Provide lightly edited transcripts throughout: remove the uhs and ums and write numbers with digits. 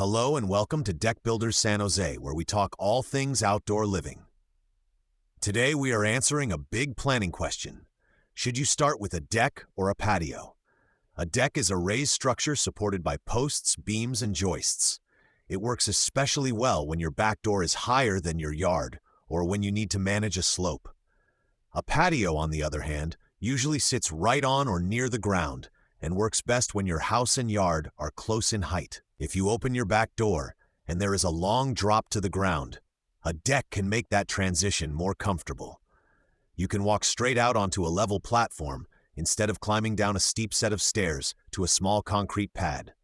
Hello and welcome to Deck Builders San Jose, where we talk all things outdoor living. Today we are answering a big planning question. Should you start with a deck or a patio? A deck is a raised structure supported by posts, beams, and joists. It works especially well when your back door is higher than your yard or when you need to manage a slope. A patio, on the other hand, usually sits right on or near the ground and works best when your house and yard are close in height. If you open your back door and there is a long drop to the ground, a deck can make that transition more comfortable. You can walk straight out onto a level platform instead of climbing down a steep set of stairs to a small concrete pad.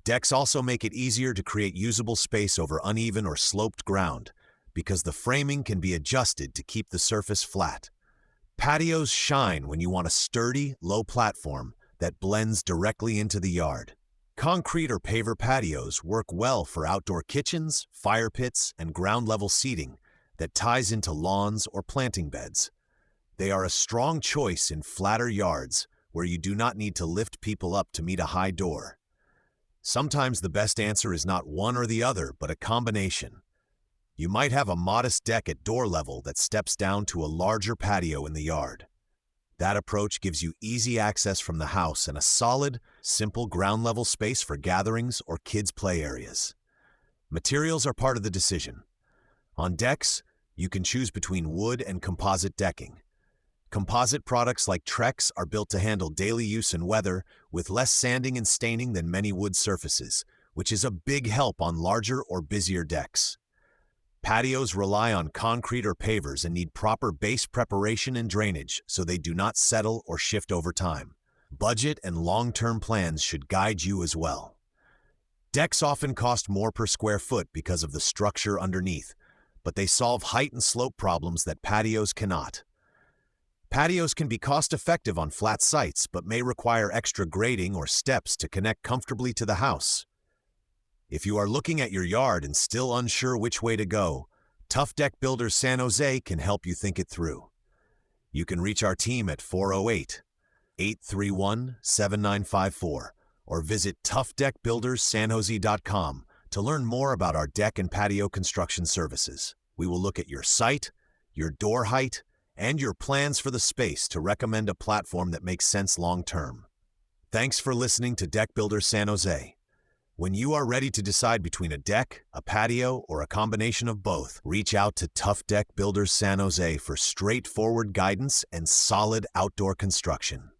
Decks also make it easier to create usable space over uneven or sloped ground because the framing can be adjusted to keep the surface flat. Patios shine when you want a sturdy, low platform that blends directly into the yard. Concrete or paver patios work well for outdoor kitchens, fire pits, and ground-level seating that ties into lawns or planting beds. They are a strong choice in flatter yards where you do not need to lift people up to meet a high door. Sometimes the best answer is not one or the other, but a combination. You might have a modest deck at door level that steps down to a larger patio in the yard. That approach gives you easy access from the house and a solid, simple ground-level space for gatherings or kids' play areas. Materials are part of the decision. On decks, you can choose between wood and composite decking. Composite products like Trex are built to handle daily use and weather with less sanding and staining than many wood surfaces, which is a big help on larger or busier decks. Patios rely on concrete or pavers and need proper base preparation and drainage so they do not settle or shift over time. Budget and long-term plans should guide you as well. Decks often cost more per square foot because of the structure underneath, but they solve height and slope problems that patios cannot. Patios can be cost-effective on flat sites but may require extra grading or steps to connect comfortably to the house. If you are looking at your yard and still unsure which way to go, Tough Deck Builders San Jose can help you think it through. You can reach our team at 408-831-7954 or visit toughdeckbuilderssanjose.com to learn more about our deck and patio construction services. We will look at your site, your door height, and your plans for the space to recommend a platform that makes sense long-term. Thanks for listening to Deck Builders San Jose. When you are ready to decide between a deck, a patio, or a combination of both, reach out to Tough Deck Builders San Jose for straightforward guidance and solid outdoor construction.